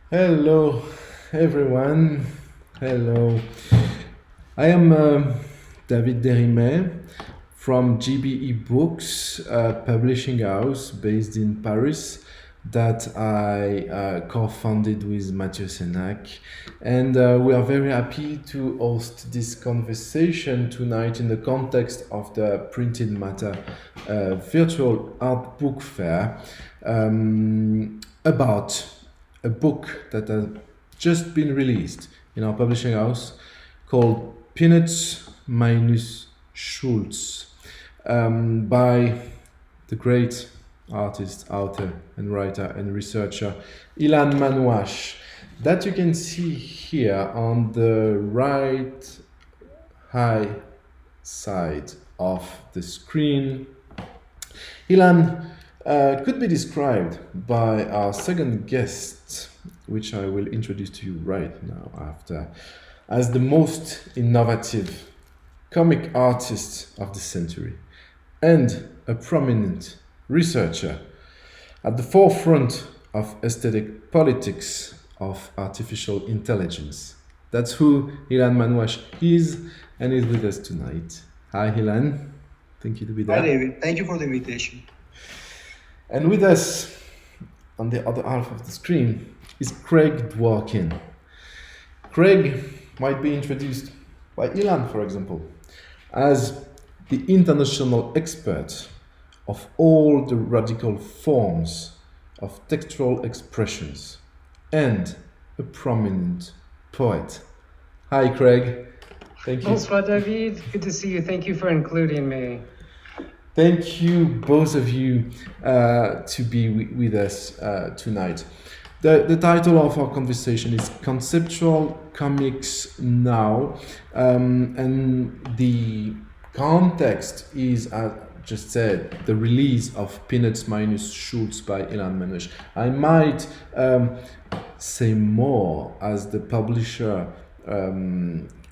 Hello, everyone. Hello. I am David Derimé from GBE Books, publishing house based in Paris that I co-founded with Mathieu Senac. And we are very happy to host this conversation tonight in the context of the Printed Matter virtual art book fair about a book that has just been released in our publishing house called Peanuts minus Schulz by the great artist, author, and writer and researcher Ilan Manouach, that you can see here on the right high side of the screen. Ilan could be described by our second guest, which I will introduce to you right now after, as the most innovative comic artist of the century and a prominent researcher at the forefront of aesthetic politics of artificial intelligence. That's who Ilan Manouach is and is with us tonight. Hi, Ilan. Thank you to be Hi, there. David. Thank you for the invitation. And with us on the other half of the screen is Craig Dworkin. Craig might be introduced by Ilan, for example, as the international expert of all the radical forms of textual expressions and a prominent poet. Hi, Craig. Thank you. Bonsoir, David. Good to see you. Thank you for including me. Thank you, both of you, to be with us tonight. The title of our conversation is Conceptual Comics Now, and the context is, as just said, the release of Peanuts minus Schulz by Ilan Manouach. I might say more as the publisher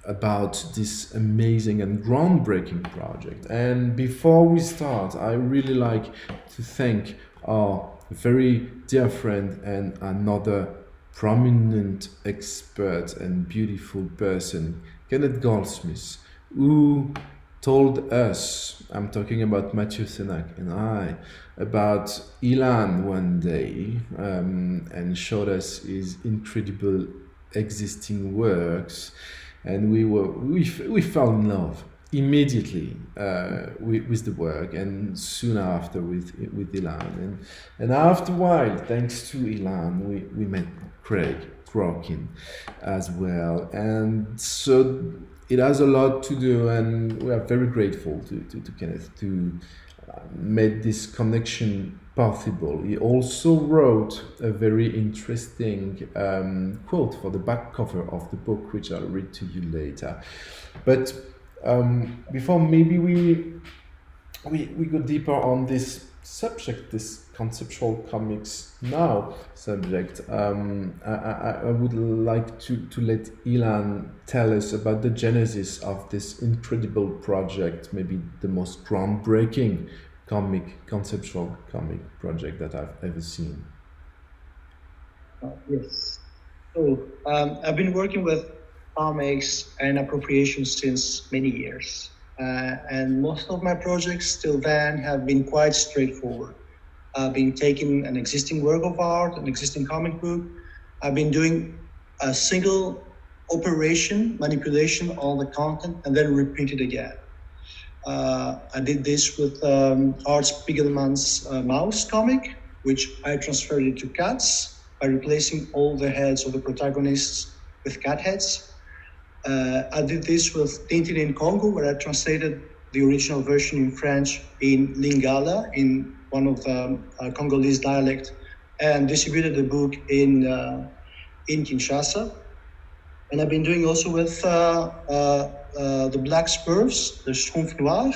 about this amazing and groundbreaking project. And before we start, I really like to thank our very dear friend and another prominent expert and beautiful person, Kenneth Goldsmith, who told us, I'm talking about Mathieu Senac and I, about Ilan one day, and showed us his incredible existing works, and we fell in love immediately with the work, and soon after with Ilan, and after a while, thanks to Ilan, we met Craig Dworkin as well, and so it has a lot to do, and we are very grateful to Kenneth to made this connection possible. He also wrote a very interesting quote for the back cover of the book, which I'll read to you later. But before maybe we go deeper on this subject, this conceptual comics now subject, I would like to let Ilan tell us about the genesis of this incredible project, maybe the most groundbreaking conceptual comic project that I've ever seen. Yes. So I've been working with comics and appropriation since many years. And most of my projects till then have been quite straightforward. I've been taking an existing work of art, an existing comic book. I've been doing a single operation, manipulation on the content, and then repeat it again. I did this with Art Spiegelman's Mouse comic, which I transferred it to cats by replacing all the heads of the protagonists with cat heads. I did this with Tintin in Congo, where I translated the original version in French in Lingala, in one of the Congolese dialect, and distributed the book in Kinshasa. And I've been doing also with the Black Spurs, the Schtroumpf Noir,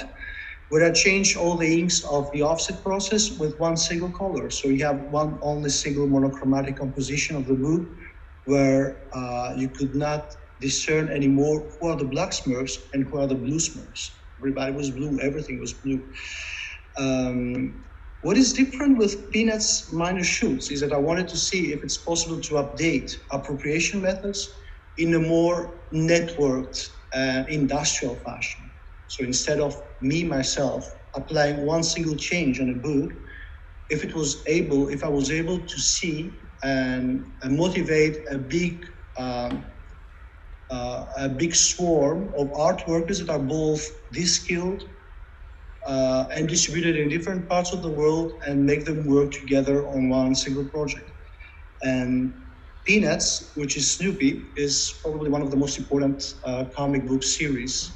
where I changed all the inks of the offset process with one single color. So you have one only single monochromatic composition of the book, where you could not discern anymore who are the black Smurfs and who are the blue Smurfs. Everybody was blue, everything was blue. What is different with Peanuts minus Schulz is that I wanted to see if it's possible to update appropriation methods in a more networked industrial fashion. So instead of me, myself, applying one single change on a book, if I was able to see and motivate a big swarm of art workers that are both de-skilled and distributed in different parts of the world and make them work together on one single project. And Peanuts, which is Snoopy, is probably one of the most important comic book series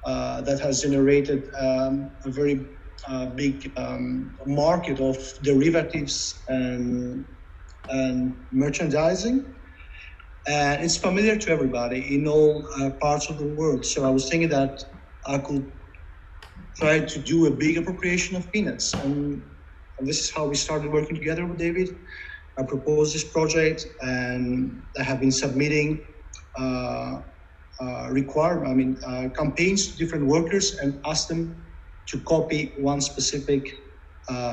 that has generated a very big market of derivatives and merchandising. And it's familiar to everybody in all parts of the world. So I was thinking that I could try to do a big appropriation of Peanuts. And this is how we started working together with David. I proposed this project, and I have been submitting campaigns to different workers and asked them to copy one specific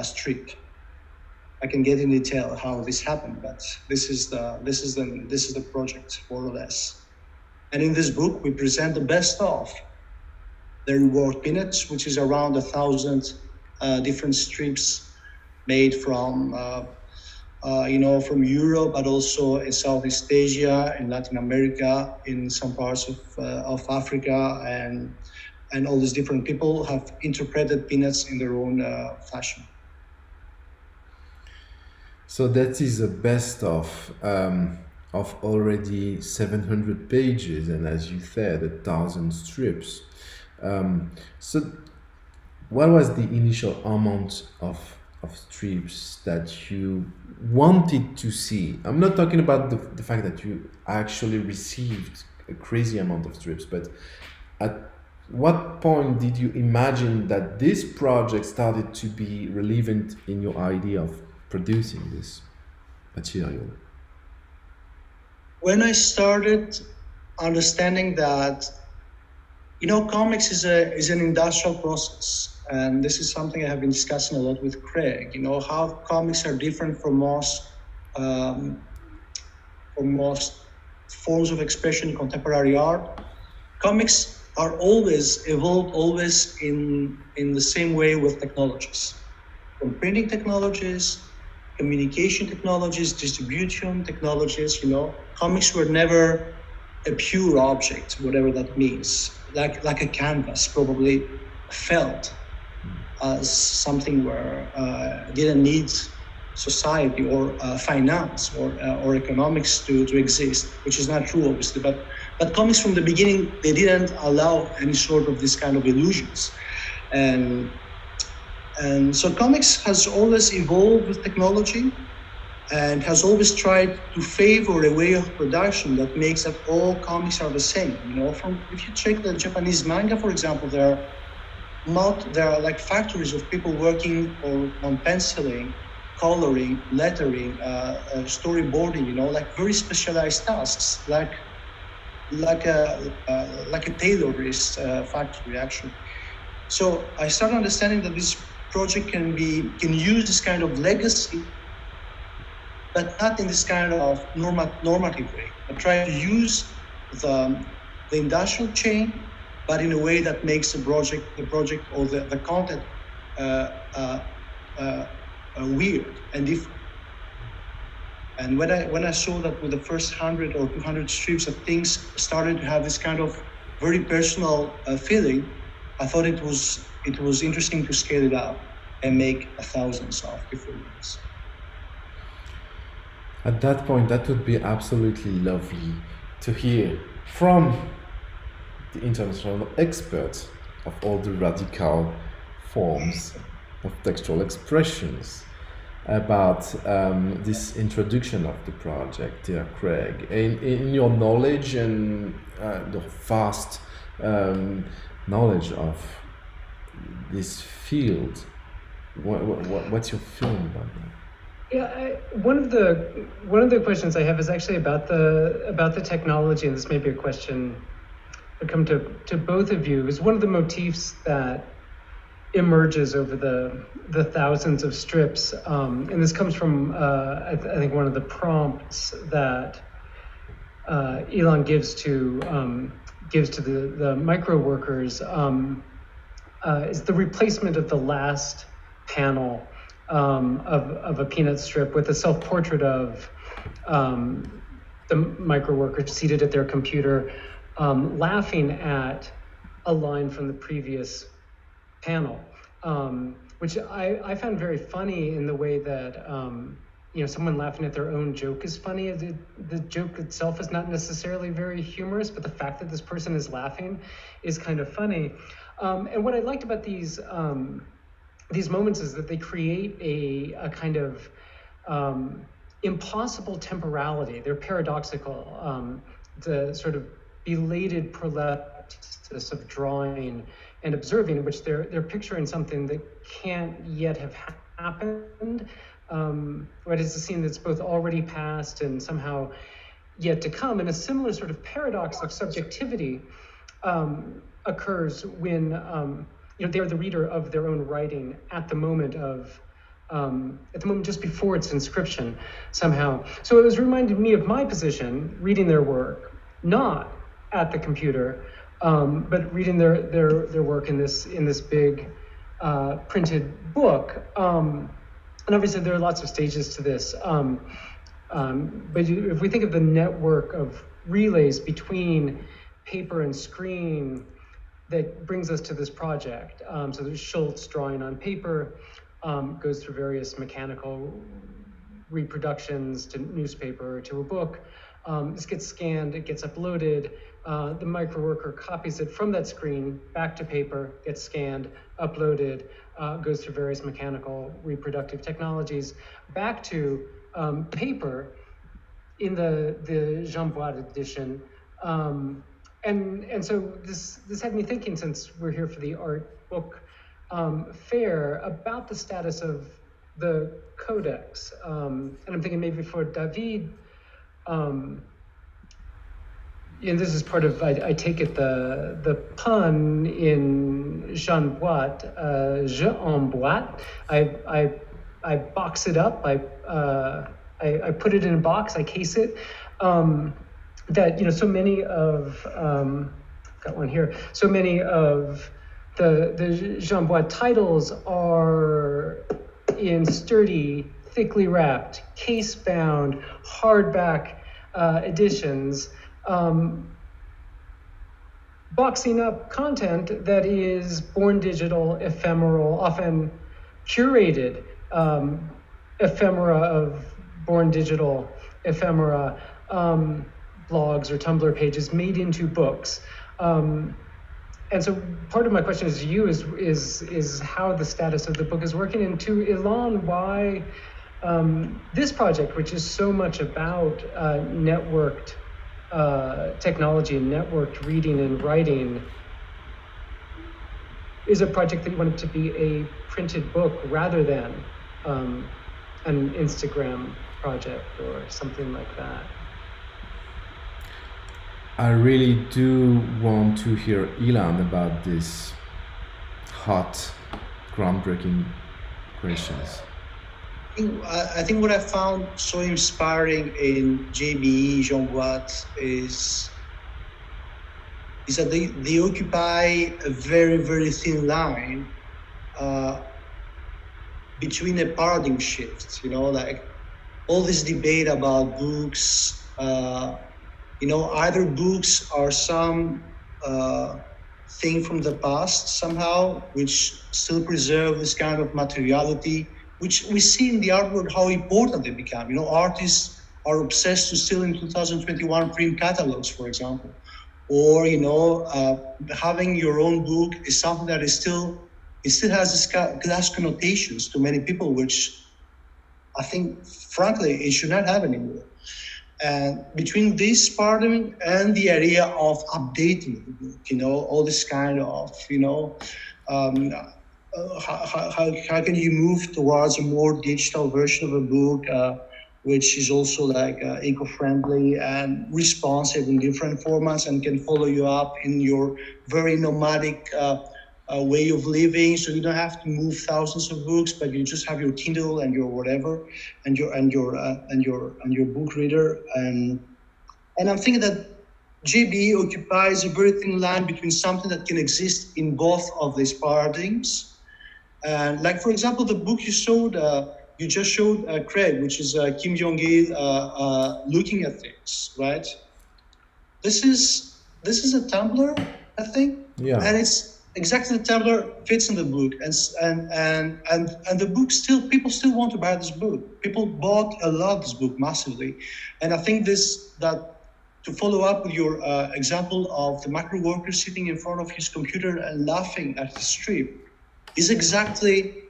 strip. I can get in detail how this happened, but this is the project more or less. And in this book, we present the best of the reward Peanuts, which is around 1,000 different strips made from from Europe, but also in Southeast Asia, in Latin America, in some parts of Africa, and all these different people have interpreted Peanuts in their own fashion. So that is a best of already 700 pages, and as you said, 1,000 strips. So what was the initial amount of strips that you wanted to see? I'm not talking about the fact that you actually received a crazy amount of strips, but at what point did you imagine that this project started to be relevant in your idea of producing this material? When I started understanding that, comics is an industrial process. And this is something I have been discussing a lot with Craig, how comics are different from most forms of expression in contemporary art. Comics are always evolved in the same way with technologies. From printing technologies, communication technologies, distribution technologies, comics were never a pure object, whatever that means. Like a canvas probably felt as something where didn't need society or finance or economics to exist, which is not true, obviously. But comics from the beginning, they didn't allow any sort of this kind of illusions. And so comics has always evolved with technology and has always tried to favor a way of production that makes that all comics are the same. If you check the Japanese manga, for example, there are like factories of people working on penciling, coloring, lettering, storyboarding. Like very specialized tasks, like a tailorist factory actually. So I started understanding that this project can use this kind of legacy, but not in this kind of normative way. I try to use the industrial chain, but in a way that makes the project or the content weird and different. And when I saw that with the first 100 or 200 strips that things started to have this kind of very personal feeling, I thought it was interesting to scale it up and make 1,000 of different ones. At that point, that would be absolutely lovely to hear from the international experts of all the radical forms of textual expressions about this introduction of the project, dear Craig. In your knowledge and the vast knowledge of this field, what's your feeling about that? Yeah, one of the questions I have is actually about the technology, and this may be a question that come to both of you. Is one of the motifs that emerges over the thousands of strips, and this comes from I think one of the prompts that Ilan gives to the micro workers is the replacement of the last panel of a peanut strip with a self-portrait of the micro worker seated at their computer, laughing at a line from the previous panel, which I found very funny in the way that someone laughing at their own joke is funny. The joke itself is not necessarily very humorous, but the fact that this person is laughing is kind of funny. And what I liked about these moments is that they create a kind of impossible temporality. They're paradoxical. The sort of belated prolepsis of drawing and observing, in which they're picturing something that can't yet have happened. Right, it's a scene that's both already passed and somehow yet to come. And a similar sort of paradox of subjectivity occurs when they're the reader of their own writing at the moment just before its inscription somehow. So it was reminding me of my position reading their work, not at the computer, but reading their work in this big printed book. And obviously there are lots of stages to this. But if we think of the network of relays between paper and screen that brings us to this project. So there's Schulz drawing on paper, goes through various mechanical reproductions to newspaper, to a book. This gets scanned, it gets uploaded. The micro worker copies it from that screen back to paper, gets scanned, uploaded, goes through various mechanical reproductive technologies, back to paper in the Jean Bois edition. And so this had me thinking, since we're here for the art book fair, about the status of the codex. And I'm thinking maybe for David, and this is part of, I take it, the pun in Jean Bois, je emboîte. I box it up, I put it in a box, I case it. That, so many of, got one here, so many of the Jean Bois titles are in sturdy, thickly wrapped, case-bound, hardback editions, boxing up content that is born digital, ephemeral, often curated ephemera of born digital ephemera, blogs or Tumblr pages made into books. And so part of my question is to you is how the status of the book is working, and to Ilan, why this project, which is so much about networked technology and networked reading and writing, is a project that you wanted to be a printed book rather than an Instagram project or something like that. I really do want to hear Ilan about this hot, groundbreaking questions. I think what I found so inspiring in JBE, Jean Bois, is that they occupy a very, very thin line between a paradigm shift, like all this debate about books, either books are some thing from the past somehow, which still preserve this kind of materiality, which we see in the art world how important they become. Artists are obsessed to still in 2021 print catalogs, for example. Or, having your own book is something that it still has this glass connotations to many people, which I think, frankly, it should not have anymore. And between this paradigm and the idea of updating the book, all this kind of, how can you move towards a more digital version of a book, which is also like eco-friendly and responsive in different formats and can follow you up in your very nomadic way of living. So you don't have to move thousands of books, but you just have your Kindle and your whatever, and your book reader. And I'm thinking that JB occupies a very thin line between something that can exist in both of these paradigms. And like, for example, the book you just showed, Craig, which is Kim Jong-il looking at things, right? This is a Tumblr, I think, Yeah. and it's exactly the Tumblr fits in the book, and the book people still want to buy this book. People bought a lot of this book massively, and I think that to follow up with your example of the micro worker sitting in front of his computer and laughing at the strip is exactly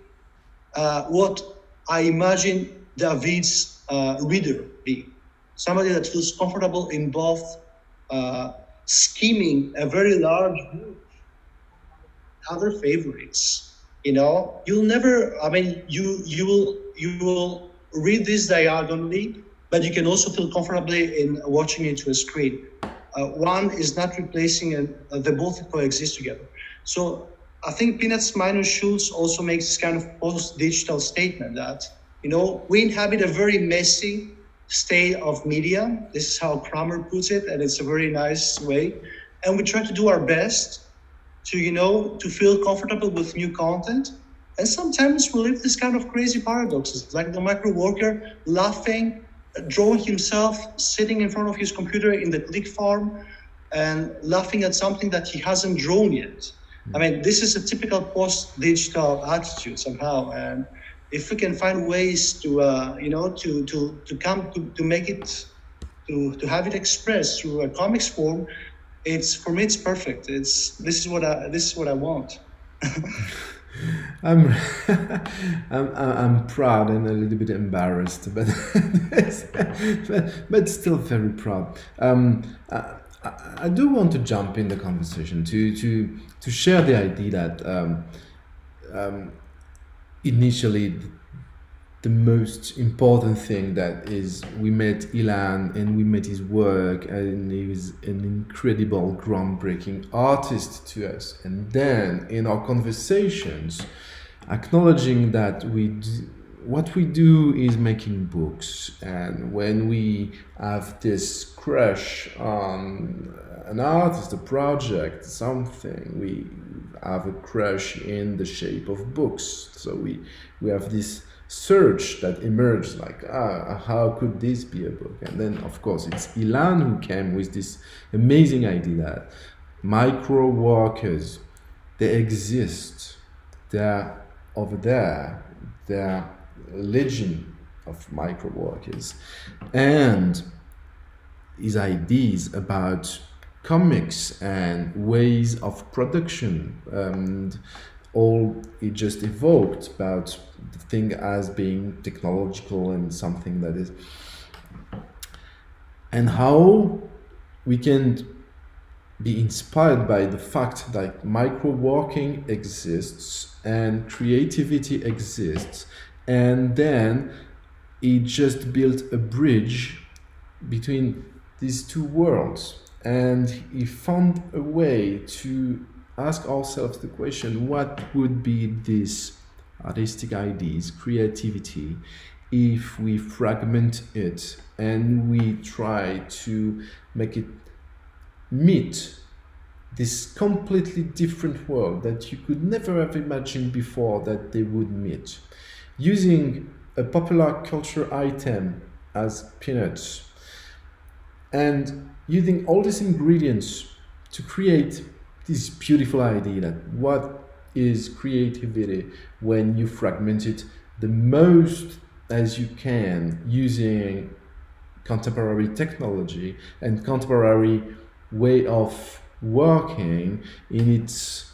what I imagine David's reader being. Somebody that feels comfortable in both skimming a very large book, other favorites. You'll never. I mean, you will read this diagonally, but you can also feel comfortably in watching it to a screen. One is not replacing, and they both coexist together. So I think Peanuts minus Schulz also makes this kind of post-digital statement that, we inhabit a very messy state of media. This is how Kramer puts it, and it's a very nice way. And we try to do our best to feel comfortable with new content. And sometimes we live this kind of crazy paradoxes, like the micro worker laughing, drawing himself, sitting in front of his computer in the click farm and laughing at something that he hasn't drawn yet. I mean, this is a typical post-digital attitude somehow. And if we can find ways to make it, to have it expressed through a comics form, for me it's perfect. This is what I want. I'm I'm proud and a little bit embarrassed, but still very proud. I do want to jump in the conversation to share the idea that initially the most important thing that is we met Ilan and we met his work, and he was an incredible groundbreaking artist to us, and then in our conversations acknowledging that what we do is making books, and when we have this crush on an artist, a project, something, we have a crush in the shape of books. So we have this search that emerged, like, how could this be a book? And then of course it's Ilan who came with this amazing idea that micro workers, they exist, they're over there, they're legion of micro workers. And his ideas about comics and ways of production, and all it just evoked about the thing as being technological and something that is, and how we can be inspired by the fact that micro working exists and creativity exists, and then he just built a bridge between these two worlds, and he found a way to ask ourselves the question, what would be these artistic ideas, creativity, if we fragment it and we try to make it meet this completely different world that you could never have imagined before that they would meet, using a popular culture item as peanuts and using all these ingredients to create this beautiful idea that what is creativity when you fragment it the most as you can, using contemporary technology and contemporary way of working in its,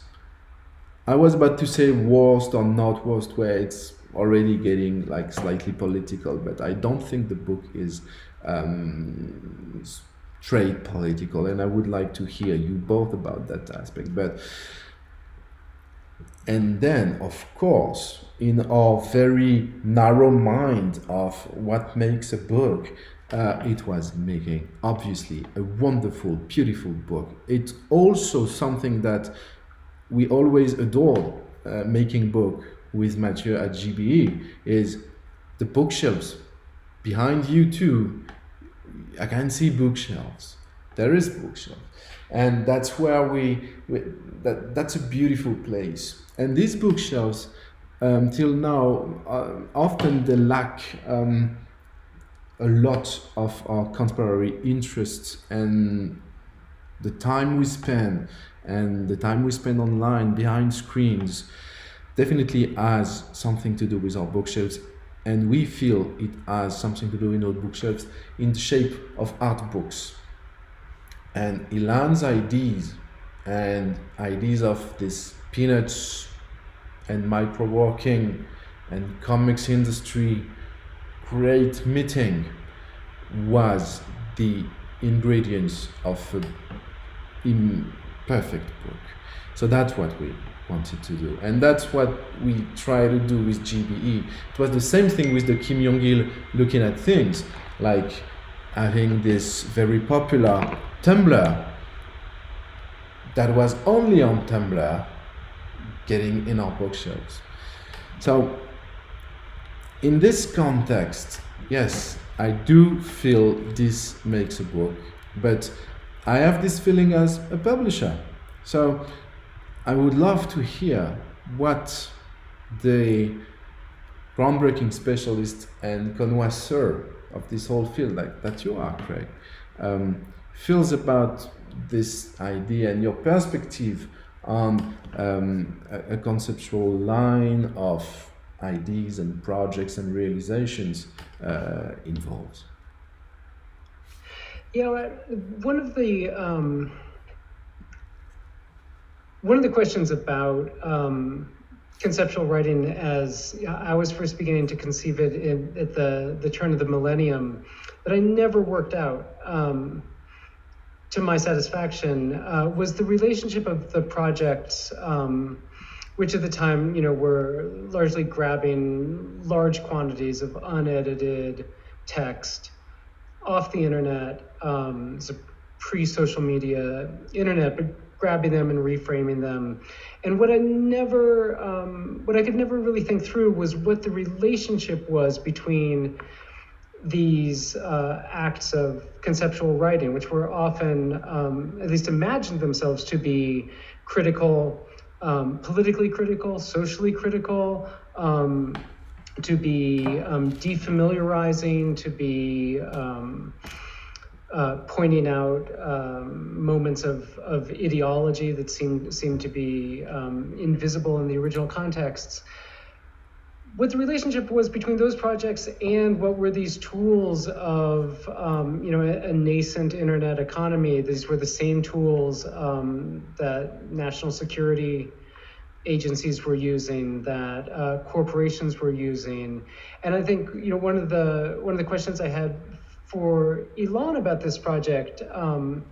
I was about to say worst or not worst way. It's already getting like slightly political, but I don't think the book is straight political, and I would like to hear you both about that aspect. But and then of course in our very narrow mind of what makes a book, it was making obviously a wonderful, beautiful book. It's also something that we always adored making book with Mathieu at GBE is the bookshelves. Behind you too, I can see bookshelves. There is bookshelves. And that's where that's a beautiful place. And these bookshelves, till now, often they lack a lot of our contemporary interests, and the time we spend online behind screens definitely has something to do with our bookshelves, and we feel it has something to do in our bookshelves in the shape of art books. And Ilan's ideas and ideas of this peanuts and micro-working and comics industry great meeting was the ingredients of an imperfect book. So that's what we wanted to do, and that's what we try to do with GBE. It was the same thing with the Kim Jong-il looking at things, like having this very popular Tumblr that was only on Tumblr getting in our bookshelves. So in this context, yes, I do feel this makes a book, but I have this feeling as a publisher. So I would love to hear what the groundbreaking specialist and connoisseur of this whole field, like that you are, Craig, feels about this idea and your perspective on a conceptual line of ideas and projects and realizations involved. Yeah, one of the questions about conceptual writing, as I was first beginning to conceive it at the turn of the millennium, that I never worked out to my satisfaction, was the relationship of the projects, which at the time, were largely grabbing large quantities of unedited text off the internet, so pre-social media internet, but grabbing them and reframing them. And what I could never really think through was what the relationship was between these acts of conceptual writing, which were often, at least imagined themselves to be critical, politically critical, socially critical, to be defamiliarizing, to be pointing out moments of ideology that seemed to be invisible in the original contexts. What the relationship was between those projects and what were these tools of a nascent internet economy. These were the same tools that national security agencies were using, that corporations were using. And I think one of the questions I had for Ilan about this project, and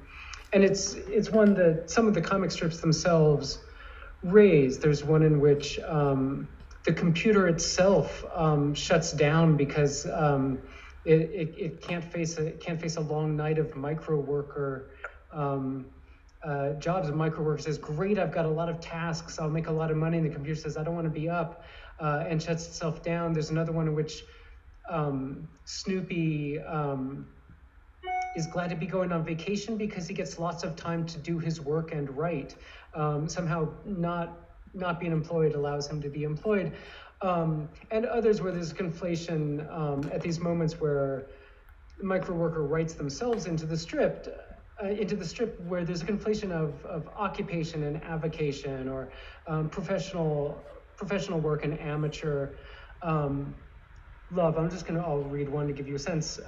it's one that some of the comic strips themselves raise. There's one in which the computer itself shuts down because it can't face a long night of micro worker jobs. A micro worker says, "Great, I've got a lot of tasks. I'll make a lot of money." And the computer says, "I don't want to be up," and shuts itself down. There's another one in which Snoopy is glad to be going on vacation because he gets lots of time to do his work and write. Somehow not being employed allows him to be employed. And others where there's conflation at these moments where the micro worker writes themselves into the strip where there's a conflation of occupation and avocation, or professional work and amateur love. I'll read one to give you a sense.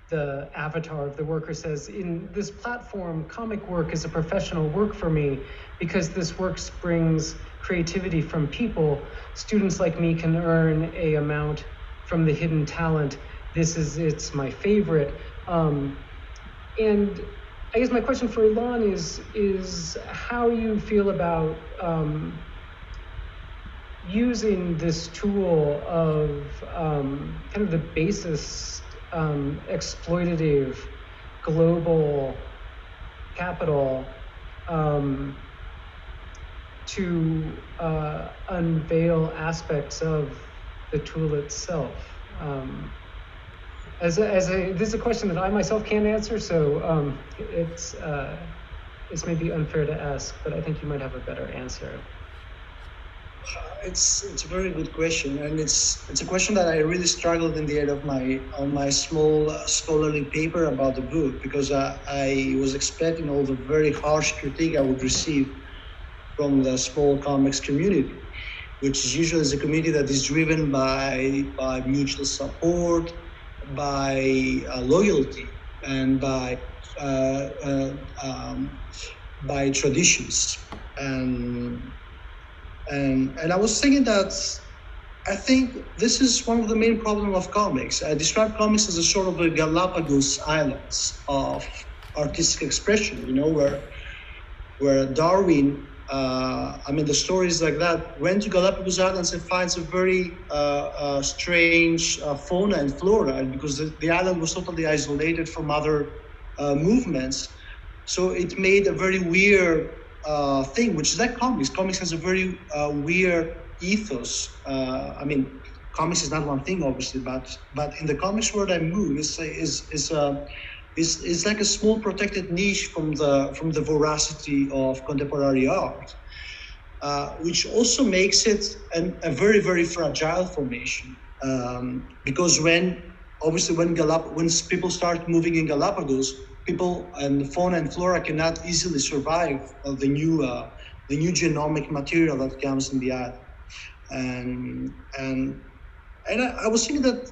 The avatar of the worker says, "In this platform, comic work is a professional work for me because this work springs creativity from people. Students like me can earn a amount from the hidden talent. It's my favorite." And I guess my question for Ilan is how you feel about using this tool of kind of the basis exploitative global capital to unveil aspects of the tool itself. This is a question that I myself can't answer, so it's maybe unfair to ask, but I think you might have a better answer. It's a very good question, and it's a question that I really struggled in the end of my small scholarly paper about the book, because I was expecting all the very harsh critique I would receive from the small comics community, which is usually a community that is driven by mutual support, by loyalty, and by traditions. And I was thinking that I think this is one of the main problems of comics. I describe comics as a sort of a Galapagos Islands of artistic expression, where Darwin, the stories like that, went to Galapagos Islands and finds a very strange fauna and flora, because the island was totally isolated from other movements. So it made a very weird thing, which is like comics. Comics has a very weird ethos. Comics is not one thing, obviously, but in the comics world I move, it's like a small protected niche from the voracity of contemporary art, which also makes it a very, very fragile formation. Because when people start moving in Galapagos, people and fauna and flora cannot easily survive the new genomic material that comes in the island. And I was thinking that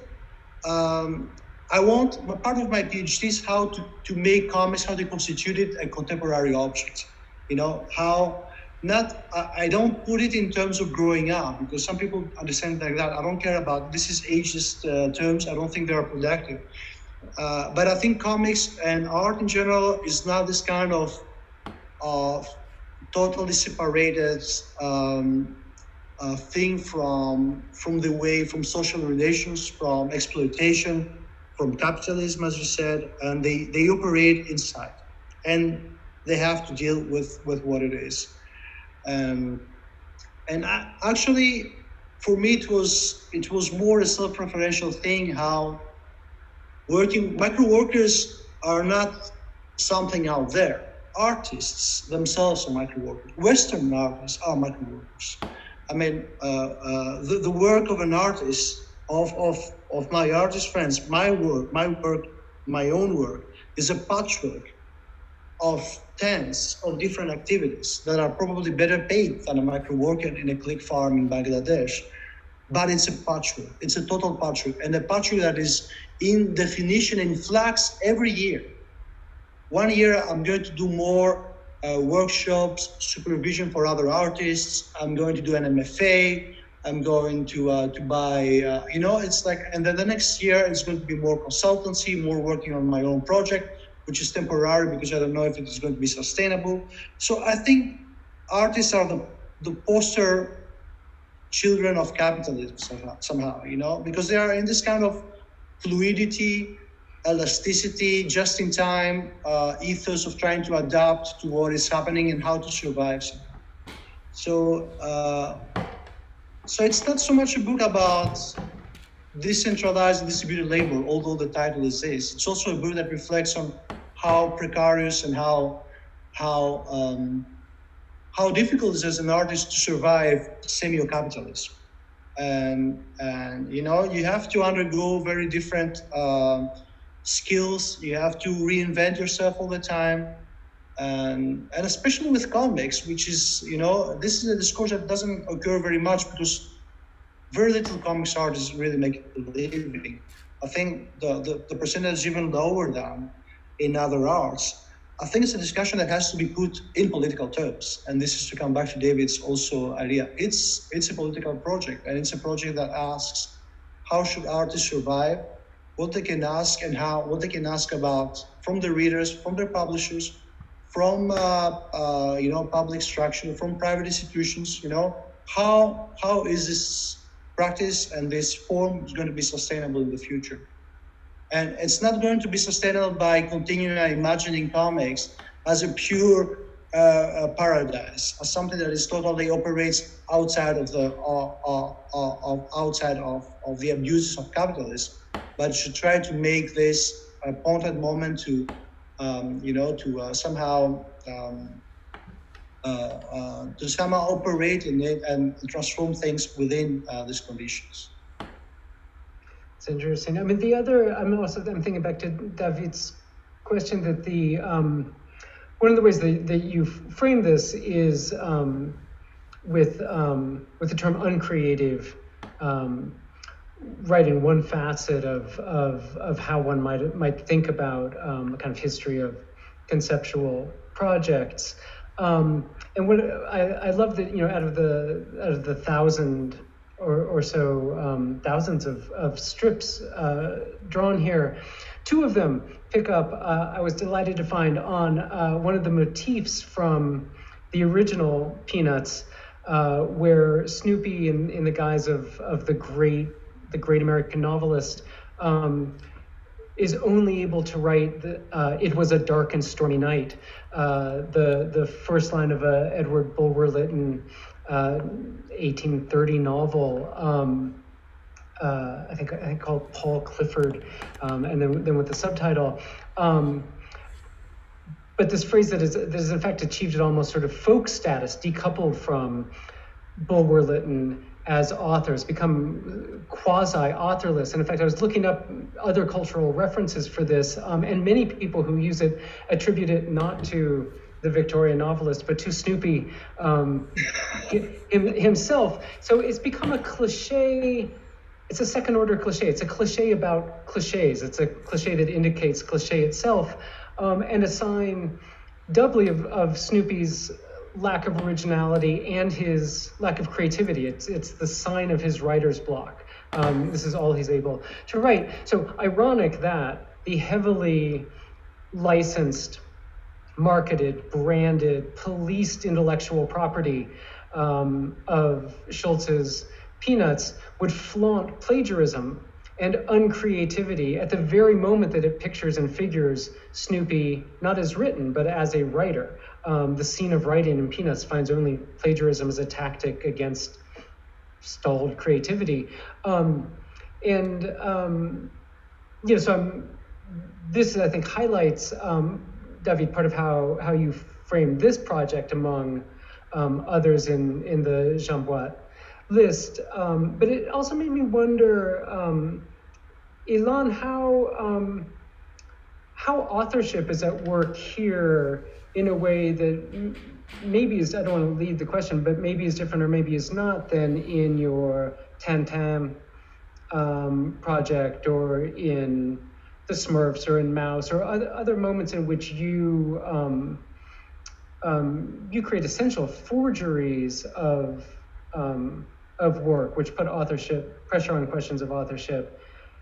part of my PhD is how to make comics, how they constituted a contemporary object. I don't put it in terms of growing up, because some people understand it like that. I don't care about this is ageist terms. I don't think they are productive. But I think comics and art in general is not this kind of totally separated thing from social relations, from exploitation, from capitalism, as you said, and they operate inside, and they have to deal with what it is. Actually, for me, it was more a self-referential thing. How micro workers are not something out there. Artists themselves are micro workers. Western artists are micro workers. The work of an artist, of my artist friends, my own work, is a patchwork of tens of different activities that are probably better paid than a micro worker in a click farm in Bangladesh. But it's a patchwork. It's a total patchwork, and a patchwork that is in definition in flux every year. One year I'm going to do more workshops, supervision for other artists. I'm going to do an MFA. I'm going to buy, it's like, and then the next year it's going to be more consultancy, more working on my own project, which is temporary because I don't know if it is going to be sustainable. So I think artists are the poster children of capitalism somehow, because they are in this kind of fluidity, elasticity, just in time ethos of trying to adapt to what is happening and how to survive. So it's not so much a book about decentralized and distributed labor, although the title is this. It's also a book that reflects on how precarious and how difficult it is as an artist to survive semi-capitalism. And you have to undergo very different skills. You have to reinvent yourself all the time. And especially with comics, which is, this is a discourse that doesn't occur very much because very little comics artists really make a living. I think the percentage is even lower than in other arts. I think it's a discussion that has to be put in political terms. And this is to come back to David's also idea. It's a political project, and it's a project that asks, how should artists survive? What they can ask and what they can ask about from the readers, from their publishers, from public structure, from private institutions. How is this practice and this form is going to be sustainable in the future? And it's not going to be sustainable by continuing imagining comics as a pure paradise, as something that is totally operates outside of the outside of the abuses of capitalism, but should try to make this a pointed moment to somehow to somehow operate in it and transform things within these conditions. It's interesting. I mean, I'm thinking back to David's question that one of the ways that you frame this is with the term uncreative writing, one facet of how one might think about a kind of history of conceptual projects. And what I love that, out of the 1,000 or so thousands of strips drawn here, 2 of them pick up, I was delighted to find, on one of the motifs from the original Peanuts, where Snoopy, in the guise of the great American novelist, is only able to write "It was a dark and stormy night," the first line of a Edward Bulwer-Lytton 1830 novel. I think called Paul Clifford, and then with the subtitle. But this phrase that is in fact achieved at almost sort of folk status, decoupled from Bulwer-Lytton as authors, become quasi-authorless. And in fact, I was looking up other cultural references for this, and many people who use it attribute it not to the Victorian novelist, but to Snoopy himself. So it's become a cliche. It's a second-order cliche. It's a cliche about cliches. It's a cliche that indicates cliche itself, and a sign doubly of Snoopy's lack of originality and his lack of creativity. It's the sign of his writer's block. This is all he's able to write. So ironic that the heavily licensed, marketed, branded, policed intellectual property of Schulz's Peanuts would flaunt plagiarism and uncreativity at the very moment that it pictures and figures Snoopy not as written, but as a writer. The scene of writing in Peanuts finds only plagiarism as a tactic against stalled creativity. This, I think, highlights, David, part of how you frame this project among others in the Jean Boit list. But it also made me wonder, Ilan, how authorship is at work here in a way that maybe is, I don't want to lead the question, but maybe is different or maybe is not than in your Tintin project, or in the Smurfs, or in Mouse, or other moments in which you create essential forgeries of work, which put pressure on questions of authorship.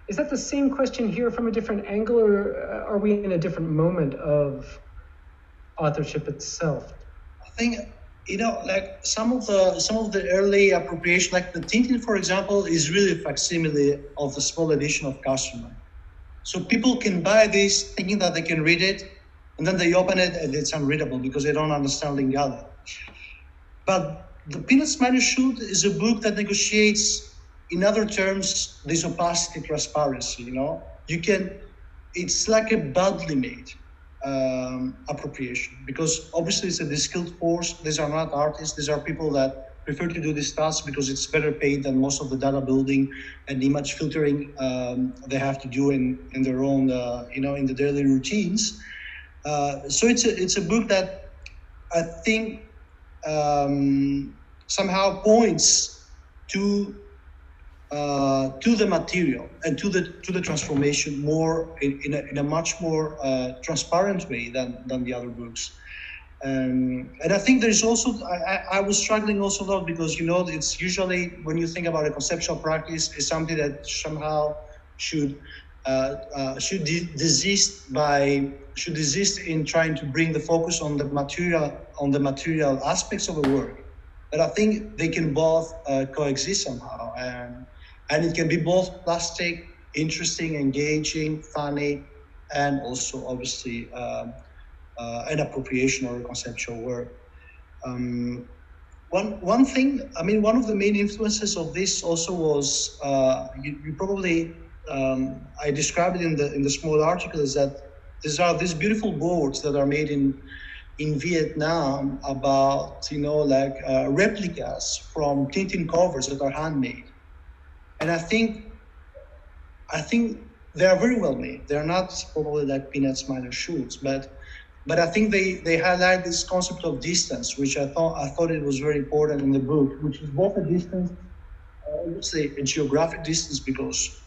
Is that the same question here from a different angle, or are we in a different moment of authorship itself? I think, like some of the early appropriation, like the Tintin, for example, is really a facsimile of the small edition of Customer. So people can buy this thinking that they can read it, and then they open it and it's unreadable because they don't understand Lingala. But the Peanuts Manuscript is a book that negotiates, in other terms, this opacity transparency. It's like a badly made appropriation, because obviously it's a skilled force. These are not artists. These are people that prefer to do this task because it's better paid than most of the data building and image filtering they have to do in their own, in the daily routines. So it's a book that I think somehow points to the material and to the transformation more in a much more transparent way than the other books. And I think there's also, I was struggling also a lot because, it's usually, when you think about a conceptual practice, it's something that somehow should desist in trying to bring the focus on the material aspects of a work. But I think they can both coexist somehow, and it can be both plastic, interesting, engaging, funny, and also obviously an appropriation or a conceptual work. One thing, I mean, one of the main influences of this also was you probably I described it in the small article, is that these beautiful boards that are made in Vietnam about replicas from Tintin covers that are handmade, and I think they are very well made. They are not probably like Peanuts, Mine, or Schulz, but I think they highlight this concept of distance, which I thought it was very important in the book, which is both a distance, let's say a geographic distance, because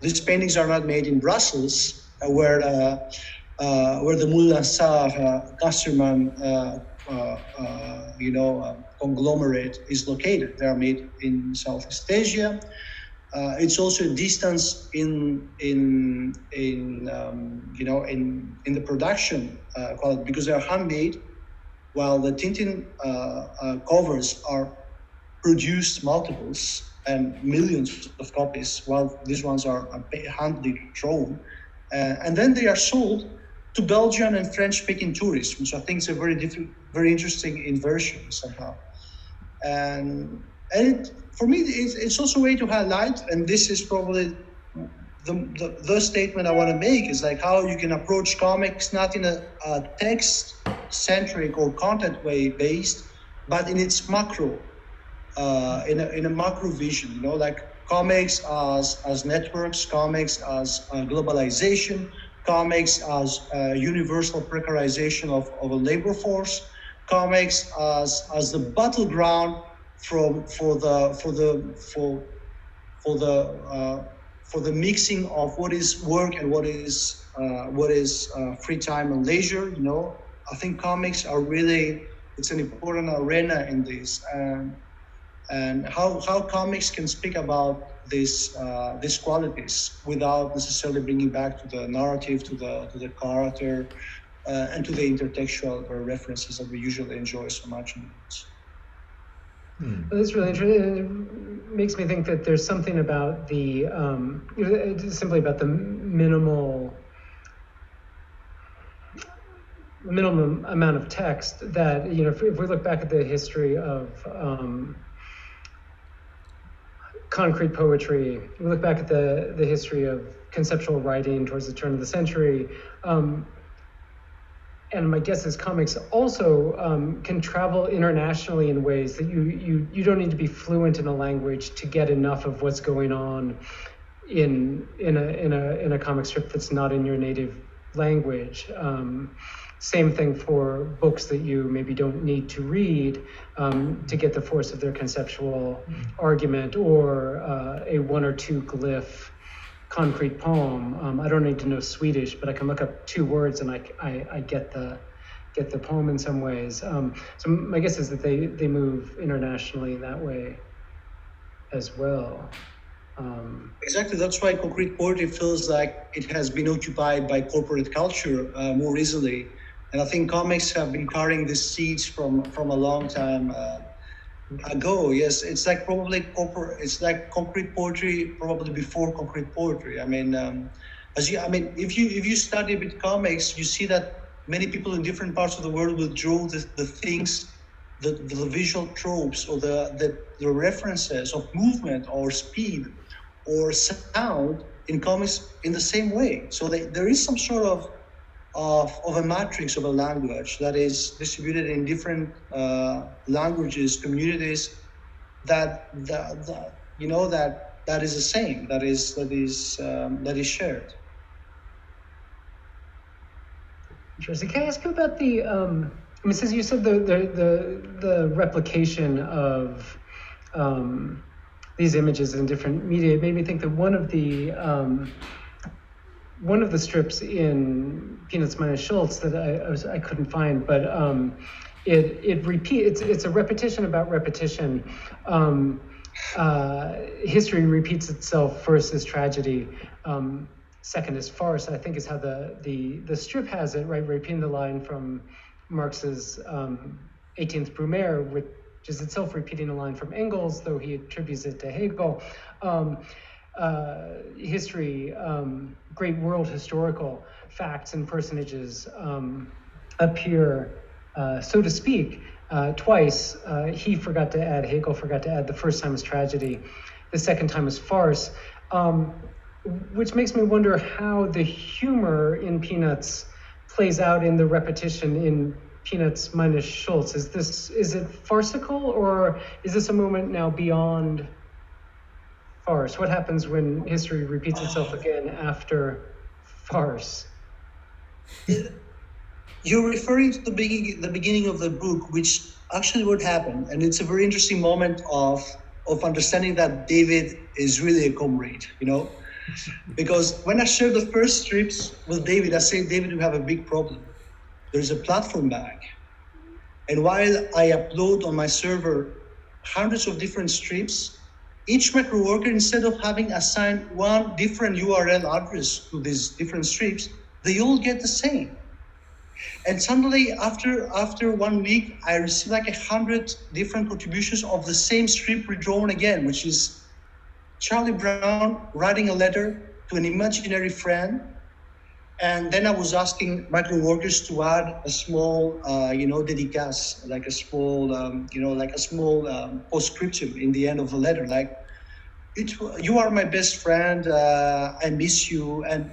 these paintings are not made in Brussels, where the Moulin Sarr Casterman conglomerate is located. They are made in Southeast Asia. It's also a distance in the production quality, because they are handmade, while the Tintin covers are produced multiples and millions of copies, while these ones are handly drawn, and then they are sold to Belgian and French-speaking tourists, which I think is a very interesting inversion somehow. And for me, it's also a way to highlight, and this is probably the statement I want to make, is like how you can approach comics not in a text-centric or content way based, but in its macro, in a macro vision. Like comics as networks, comics as globalization, comics as universal precarization of a labor force, comics as the battleground for the mixing of what is work and what is free time and leisure. I think comics are really, it's an important arena in this, and how comics can speak about these qualities without necessarily bringing back to the narrative, to the character, and to the intertextual references that we usually enjoy so much in books. That's really interesting. It makes me think that there's something about the simply about the minimum amount of text that, if we look back at the history of concrete poetry, we look back at the history of conceptual writing towards the turn of the century, and my guess is comics also can travel internationally in ways that you don't need to be fluent in a language to get enough of what's going on in a comic strip that's not in your native language. Same thing for books that you maybe don't need to read to get the force of their conceptual argument, or a one or two glyph concrete poem. I don't need to know Swedish, but I can look up two words and I get the poem in some ways. So my guess is that they move internationally in that way as well. Exactly, that's why concrete poetry feels like it has been occupied by corporate culture more easily. And I think comics have been carrying these seeds from a long time ago. Yes, it's like probably it's like concrete poetry probably before concrete poetry. I mean, if you study a bit comics, you see that many people in different parts of the world will draw the things, the visual tropes, or the references of movement or speed or sound in comics in the same way. So there is some sort of a matrix of a language that is distributed in different languages, communities, that is the same, that is shared. Interesting. Can I ask you about the? Since you said the replication of these images in different media, it made me think that one of the strips in Peanuts minus Schulz that I couldn't find, but it repeats. It's a repetition about repetition. History repeats itself. First is tragedy. Second is farce. I think is how the strip has it, right? Repeating the line from Marx's 18th Brumaire, which is itself repeating a line from Engels, though he attributes it to Hegel. history, great world historical facts and personages appear, so to speak, twice. Hegel forgot to add the first time as tragedy, the second time as farce, which makes me wonder how the humor in Peanuts plays out in the repetition in Peanuts minus Schulz. Is it farcical, or is this a moment now beyond farce? What happens when history repeats itself again after farce? You're referring to the beginning of the book, which actually would happen, and it's a very interesting moment of understanding that David is really a comrade, because when I shared the first strips with David, I said, David, we have a big problem. There's a platform bag, and while I upload on my server hundreds of different strips, each macro worker, instead of having assigned one different URL address to these different strips, they all get the same. And suddenly, after 1 week, I received like 100 different contributions of the same strip redrawn again, which is Charlie Brown writing a letter to an imaginary friend. And then I was asking micro workers to add a small, dédicace, like a small, postscriptum in the end of the letter, like, you are my best friend, I miss you. And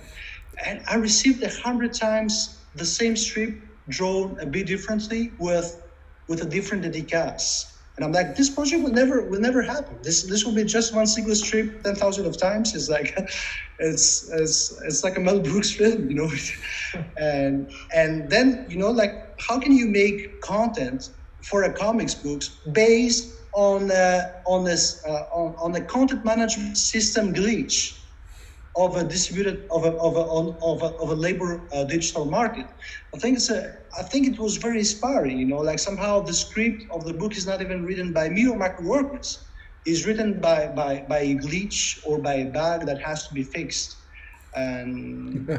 I received 100 times the same strip drawn a bit differently with a different dédicace. And I'm like, this project will never happen. This will be just one single strip 10,000 of times. It's like it's like a Mel Brooks film, And then like, how can you make content for a comics books based on a content management system glitch of a distributed of a labor digital market? I think it was very inspiring. Like somehow the script of the book is not even written by me or micro workers. It's written by a glitch or by a bug that has to be fixed. And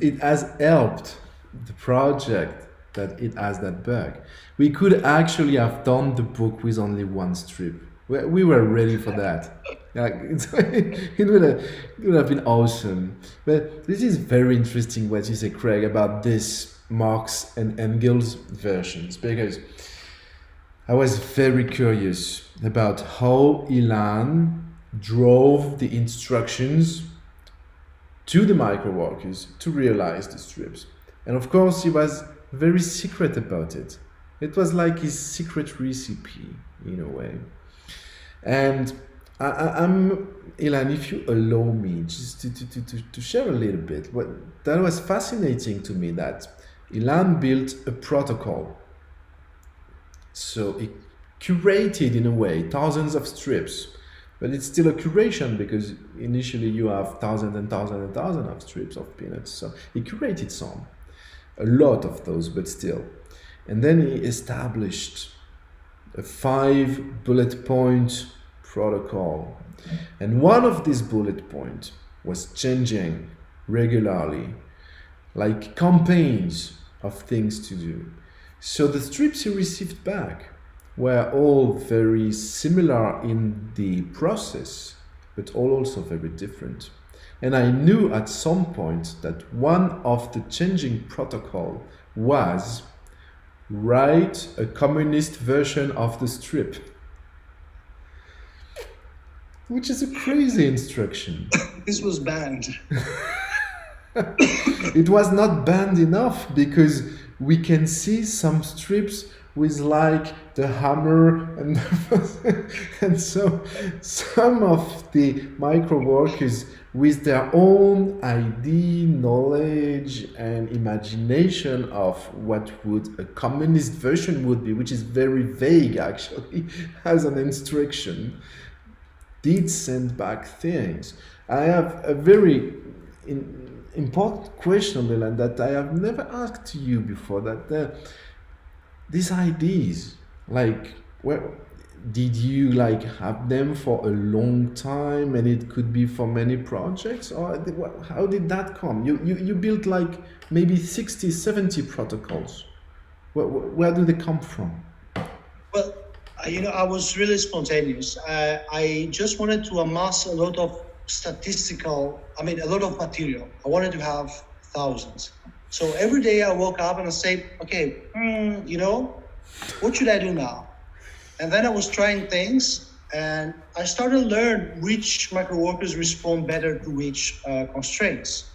it has helped the project that it has that bug. We could actually have done the book with only one strip. We were ready for that. It would have been awesome. But this is very interesting what you say, Craig, about this Marx and Engels versions, because I was very curious about how Ilan drove the instructions to the micro workers to realize the strips. And of course, he was very secret about it. It was like his secret recipe, in a way. And I'm Ilan, if you allow me just to share a little bit, that was fascinating to me, that Ilan built a protocol. So it curated, in a way, thousands of strips, but it's still a curation because initially you have thousands and thousands and thousands of strips of Peanuts. So he curated some, a lot of those, but still. And then he established a 5 bullet point protocol. And one of these bullet points was changing regularly, like campaigns of things to do. So the strips he received back were all very similar in the process, but all also very different. And I knew at some point that one of the changing protocol was write a communist version of the strip, which is a crazy instruction. This was banned. It was not banned enough, because we can see some strips with like the hammer and so some of the micro workers with their own idea, knowledge and imagination of what would a communist version would be, which is very vague actually as an instruction, did send back things. I have a very important question, Ilan, that I have never asked to you before, that these ideas, like, where did you like have them for a long time, and it could be for many projects, or how did that come? You built like maybe 60, 70 protocols. Where do they come from? Well, I was really spontaneous. I just wanted to amass a lot of statistical, a lot of material. I wanted to have thousands. So every day I woke up and I said, okay, what should I do now? And then I was trying things, and I started to learn which microworkers respond better to which constraints.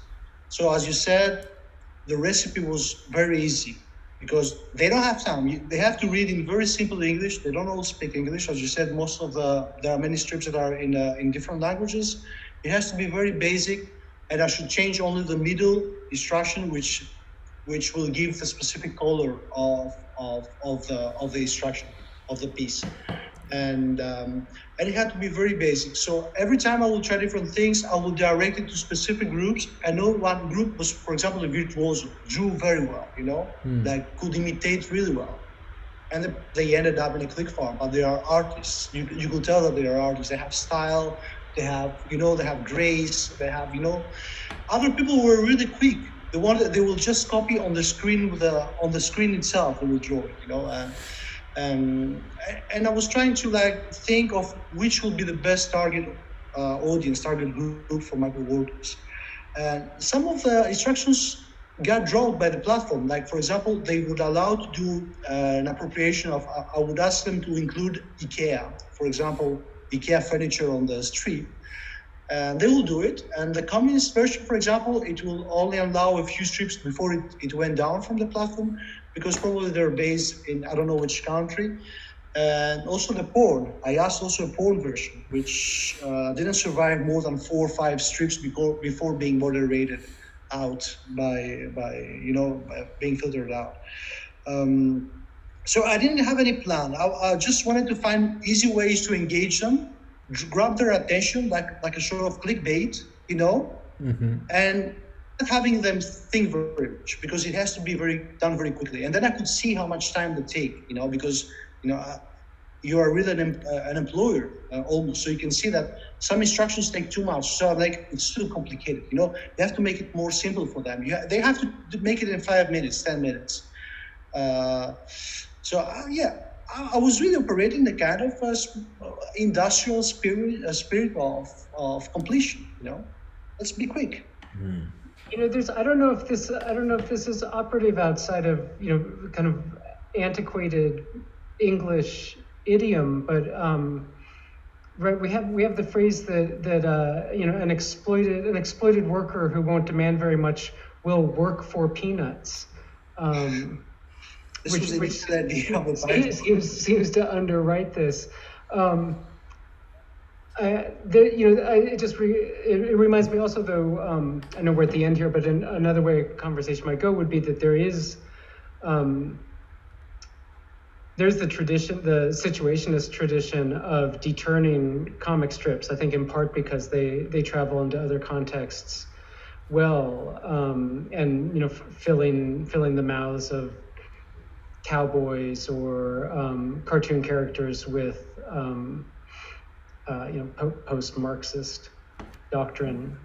So as you said, the recipe was very easy because they don't have time. They have to read in very simple English. They don't all speak English. As you said, there are many scripts that are in different languages. It has to be very basic, and I should change only the middle instruction, which will give the specific color of the instruction of the piece. And it had to be very basic. So every time I will try different things, I will direct it to specific groups. I know one group was, for example, a virtuoso, drew very well, like could imitate really well. And they ended up in a click farm, but they are artists. You could tell that they are artists. They have style, they have grace, they have, Other people were really quick. They will just copy on the screen on the screen itself. They will draw it, and I was trying to think of which will be the best target audience, target group for microworkers. And some of the instructions got dropped by the platform. Like, for example, they would allow to do an appropriation of, I would ask them to include IKEA, for example, IKEA furniture on the street. And they will do it. And the communist version, for example, it will only allow a few strips before it went down from the platform, because probably they're based in, I don't know which country. And also the porn. I asked also a porn version, which didn't survive more than 4 or 5 strips before being moderated out by being filtered out. So I didn't have any plan. I just wanted to find easy ways to engage them, grab their attention like a sort of clickbait, and having them think very much, because it has to be done very quickly. And then I could see how much time they take, because you are really an employer almost, so you can see that some instructions take too much. So it's too complicated. You have to make it more simple for them. They have to make it in 5 minutes, 10 minutes. I was really operating the kind of industrial spirit of completion. Let's be quick. I don't know if this is operative outside of kind of antiquated English idiom, but right, we have the phrase that an exploited worker who won't demand very much will work for peanuts. Which seems to underwrite this. It reminds me also, though, I know we're at the end here, but another way a conversation might go would be that there's the situationist tradition of deturning comic strips, I think in part because they travel into other contexts well, and filling the mouths of cowboys or cartoon characters with post-Marxist doctrine,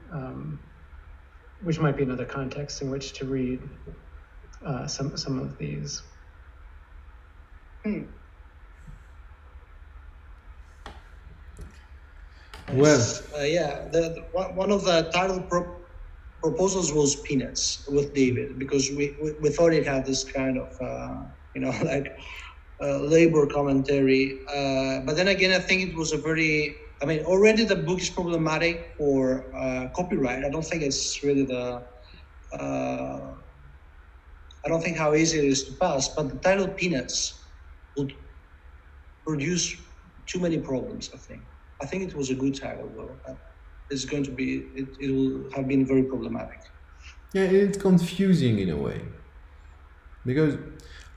which might be another context in which to read some of these. Well, one of the title proposals was Peanuts with David, because we thought it had this kind of labor commentary, but then again, I think it was already the book is problematic for copyright. I don't think it's really I don't think how easy it is to pass, but the title Peanuts would produce too many problems. I think it was a good title, though. It's going to be, it will have been very problematic. Yeah, it's confusing in a way, because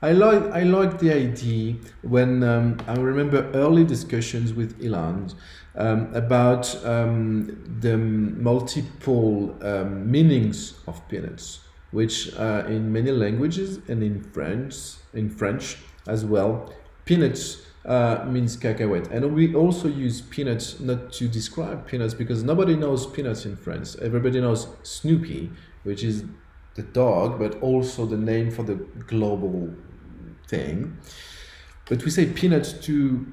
I like the idea when I remember early discussions with Ilan about the multiple meanings of peanuts, which in many languages and in French as well, peanuts means cacahuète, and we also use peanuts not to describe peanuts, because nobody knows peanuts in France. Everybody knows Snoopy, which is the dog, but also the name for the global thing. But we say peanuts to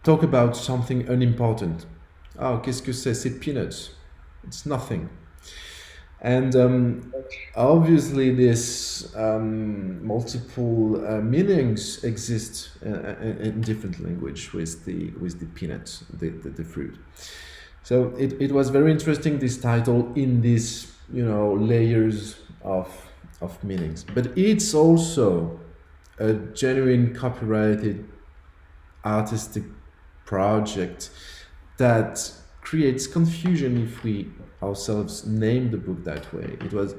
talk about something unimportant. Oh, qu'est-ce que c'est? C'est peanuts. It's nothing. And obviously, this multiple meanings exist in different language with the peanut, the fruit. So it was very interesting, this title, in these layers of meanings. But it's also a genuine copyrighted artistic project that creates confusion if we ourselves name the book that way. It was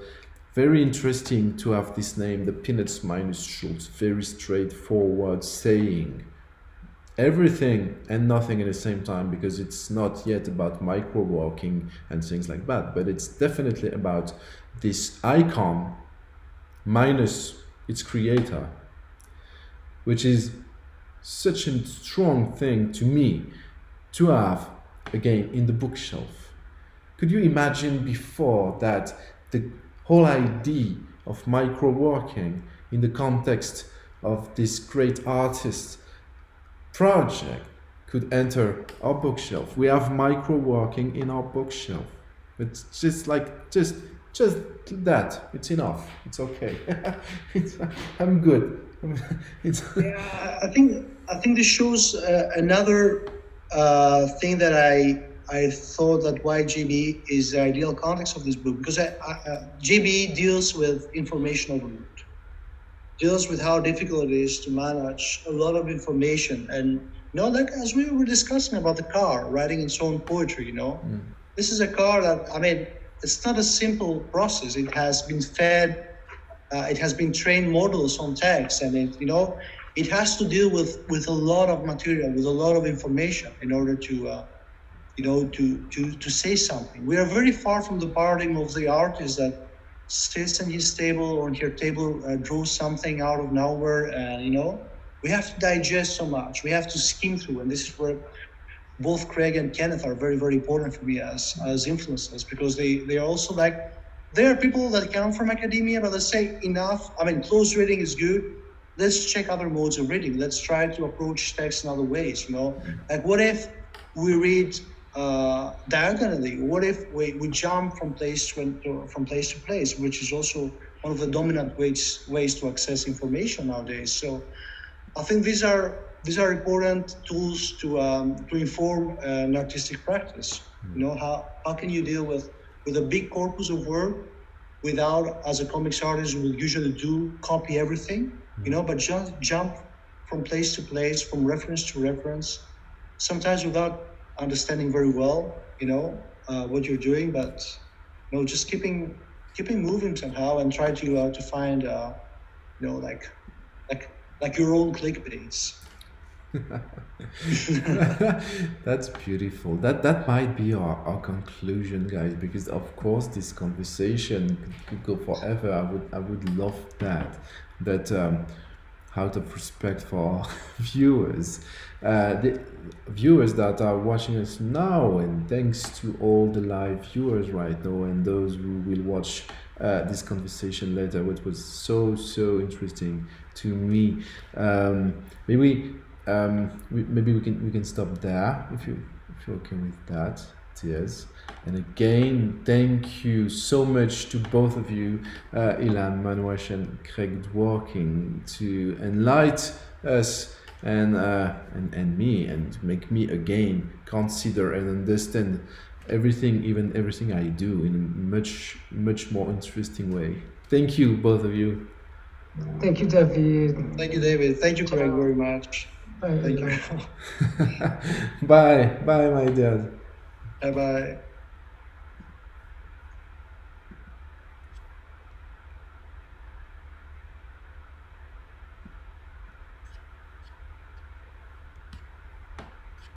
very interesting to have this name, the Peanuts minus Schulz, very straightforward, saying everything and nothing at the same time, because it's not yet about micro-working and things like that, but it's definitely about this icon minus its creator, which is such a strong thing to me to have again in the bookshelf. Could you imagine before that the whole idea of micro-working in the context of this great artist project could enter our bookshelf? We have micro-working in our bookshelf. It's just like just that. It's enough. It's okay. I'm good. Yeah, I think this shows another thing that I thought that why GB is the ideal context of this book, because GB deals with information overload, deals with how difficult it is to manage a lot of information. And like as we were discussing about the car writing its own poetry, this is a car that, I mean, it's not a simple process. It has been fed, it has been trained models on text, and it has to deal with a lot of material, with a lot of information in order to to say something. We are very far from the paradigm of the artist that sits in his table or on her table, draws something out of nowhere, and we have to digest so much. We have to skim through, and this is where both Craig and Kenneth are very, very important for me as influences, because they are also like, there are people that come from academia, but they say enough. I mean, close reading is good. Let's check other modes of reading. Let's try to approach text in other ways. Like what if we read diagonally? What if we jump from place to place, which is also one of the dominant ways to access information nowadays. So I think these are important tools to inform an artistic practice. How can you deal with a big corpus of work without, as a comics artist would usually do, copy everything, but just jump from place to place, from reference to reference, sometimes without understanding very well, what you're doing, but just keeping moving somehow, and try to find, like your own clickbaits. That's beautiful. That might be our conclusion, guys, because of course this conversation could go forever. I would love that. But out of respect for our viewers, the viewers that are watching us now, and thanks to all the live viewers right now and those who will watch this conversation later, which was so interesting to me. Maybe we can stop there if you're okay with that. Yes. And again, thank you so much to both of you, Ilan Manouach and Craig Dworkin, to enlighten us and me, and make me again consider and understand everything I do in a much more interesting way. Thank you, both of you. Thank you, David. Thank you, David. Thank you, Craig, very much. Bye. Thank you. Bye, my dad. Bye-bye.